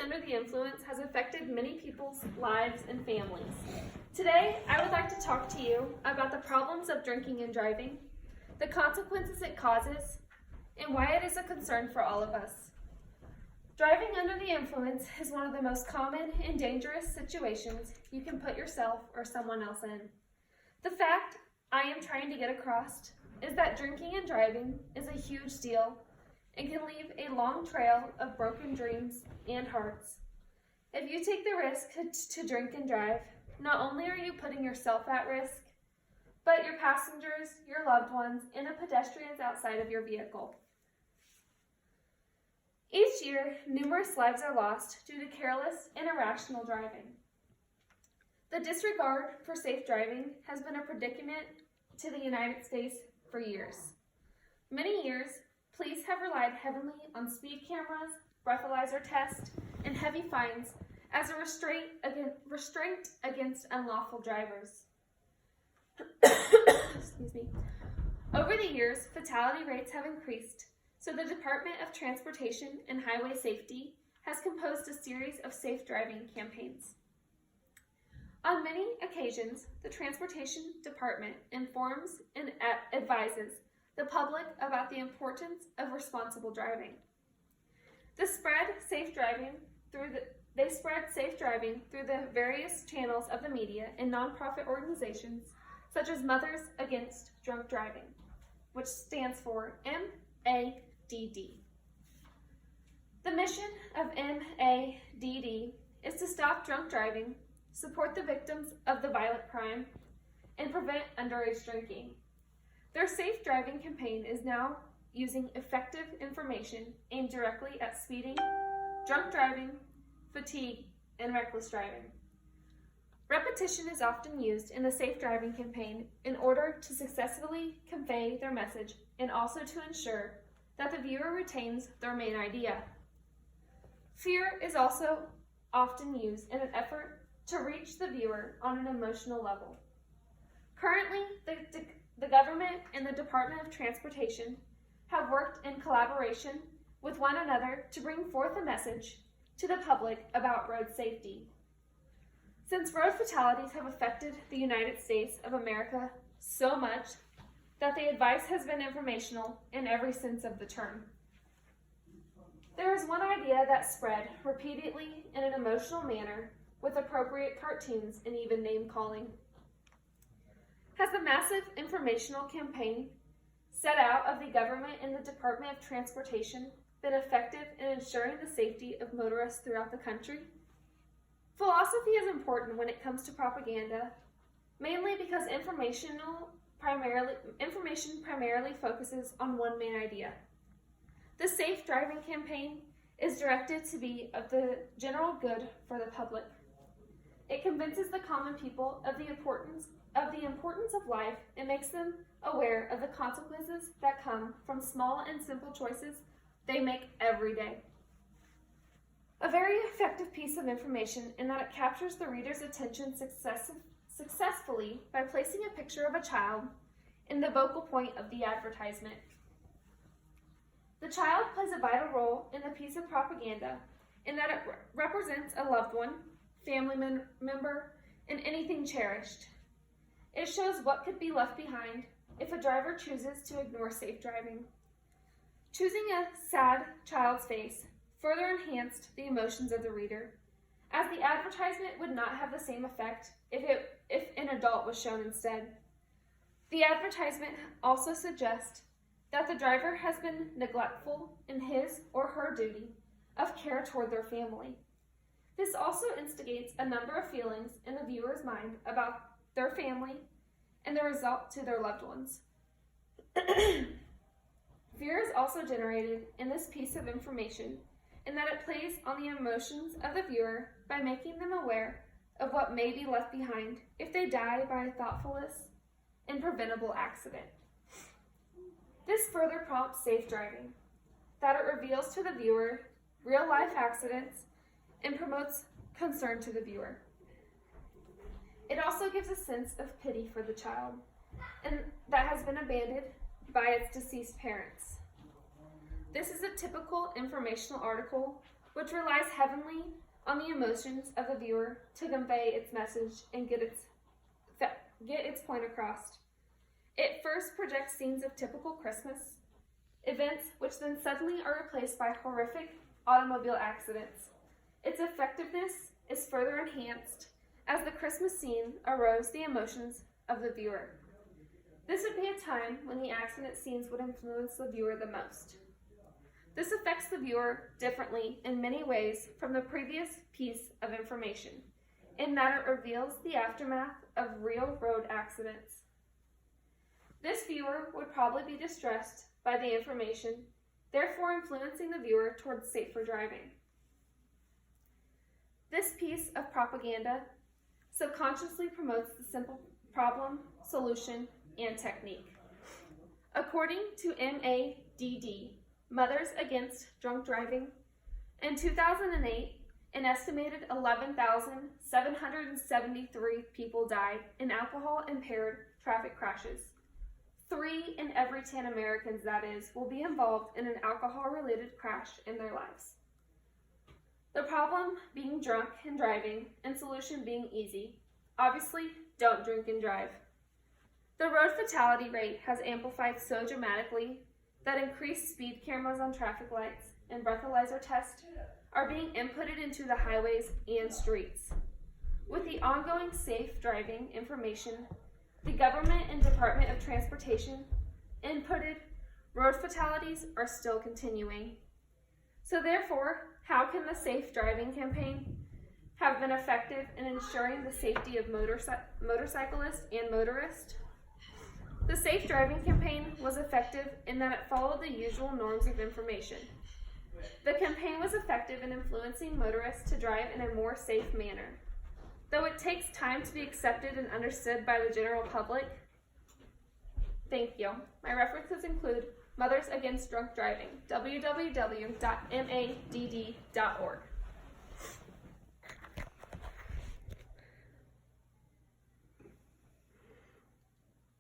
under the influence has affected many people's lives and families. Today, I would like to talk to you about the problems of drinking and driving, the consequences it causes, and why it is a concern for all of us. Driving under the influence is one of the most common and dangerous situations you can put yourself or someone else in. The fact I am trying to get across is that drinking and driving is a huge deal and can leave a long trail of broken dreams and hearts. If you take the risk to drink and drive, not only are you putting yourself at risk, but your passengers, your loved ones, and the pedestrians outside of your vehicle. Each year, numerous lives are lost due to careless and irrational driving. The disregard for safe driving has been a predicament to the United States for years. Many years, police have relied heavily on speed cameras, breathalyzer tests, and heavy fines as a restraint against unlawful drivers. Excuse me. Over the years, fatality rates have increased, so the Department of Transportation and Highway Safety has composed a series of safe driving campaigns. On many occasions, the Transportation Department informs and advises the public about the importance of responsible driving. They spread safe driving through the various channels of the media and nonprofit organizations such as Mothers Against Drunk Driving, which stands for MADD. The mission of MADD is to stop drunk driving, support the victims of the violent crime, and prevent underage drinking. Their safe driving campaign is now using effective information aimed directly at speeding, drunk driving, fatigue, and reckless driving. Repetition is often used in the safe driving campaign in order to successfully convey their message and also to ensure that the viewer retains their main idea. Fear is also often used in an effort to reach the viewer on an emotional level. Currently, the government and the Department of Transportation have worked in collaboration with one another to bring forth a message to the public about road safety. Since road fatalities have affected the United States of America so much that the advice has been informational in every sense of the term. There is one idea that spread repeatedly in an emotional manner with appropriate cartoons and even name-calling. Has the massive informational campaign set out of the government and the Department of Transportation been effective in ensuring the safety of motorists throughout the country? Philosophy is important when it comes to propaganda, mainly because information primarily focuses on one main idea. The Safe Driving campaign is directed to be of the general good for the public. It convinces the common people of the importance of life and makes them aware of the consequences that come from small and simple choices they make every day. A very effective piece of information in that it captures the reader's attention successfully by placing a picture of a child in the focal point of the advertisement. The child plays a vital role in the piece of propaganda in that it represents a loved one, family member, and anything cherished. It shows what could be left behind if a driver chooses to ignore safe driving. Choosing a sad child's face further enhanced the emotions of the reader, as the advertisement would not have the same effect if an adult was shown instead. The advertisement also suggests that the driver has been neglectful in his or her duty of care toward their family. This also instigates a number of feelings in the viewer's mind about their family and the result to their loved ones. Fear is also generated in this piece of information in that it plays on the emotions of the viewer by making them aware of what may be left behind if they die by a thoughtless and preventable accident. This further prompts safe driving, that it reveals to the viewer real-life accidents and promotes concern to the viewer. It also gives a sense of pity for the child and that has been abandoned by its deceased parents. This is a typical informational article which relies heavily on the emotions of the viewer to convey its message and get its point across. It first projects scenes of typical Christmas events, which then suddenly are replaced by horrific automobile accidents. Its effectiveness is further enhanced as the Christmas scene arouse the emotions of the viewer. This would be a time when the accident scenes would influence the viewer the most. This affects the viewer differently in many ways from the previous piece of information, in that it reveals the aftermath of real road accidents. This viewer would probably be distressed by the information, therefore influencing the viewer towards safer driving. This piece of propaganda subconsciously promotes the simple problem, solution, and technique. According to MADD, Mothers Against Drunk Driving, in 2008, an estimated 11,773 people died in alcohol-impaired traffic crashes. 3 in every 10 Americans, that is, will be involved in an alcohol-related crash in their lives. The problem being drunk and driving, and solution being easy. Obviously, don't drink and drive. The road fatality rate has amplified so dramatically that increased speed cameras on traffic lights and breathalyzer tests are being inputted into the highways and streets. With the ongoing safe driving information, the government and Department of Transportation inputted, road fatalities are still continuing. So therefore, how can the Safe Driving campaign have been effective in ensuring the safety of motorcyclists and motorists? The Safe Driving campaign was effective in that it followed the usual norms of information. The campaign was effective in influencing motorists to drive in a more safe manner. Though it takes time to be accepted and understood by the general public. Thank you. My references include Mothers Against Drunk Driving, www.madd.org.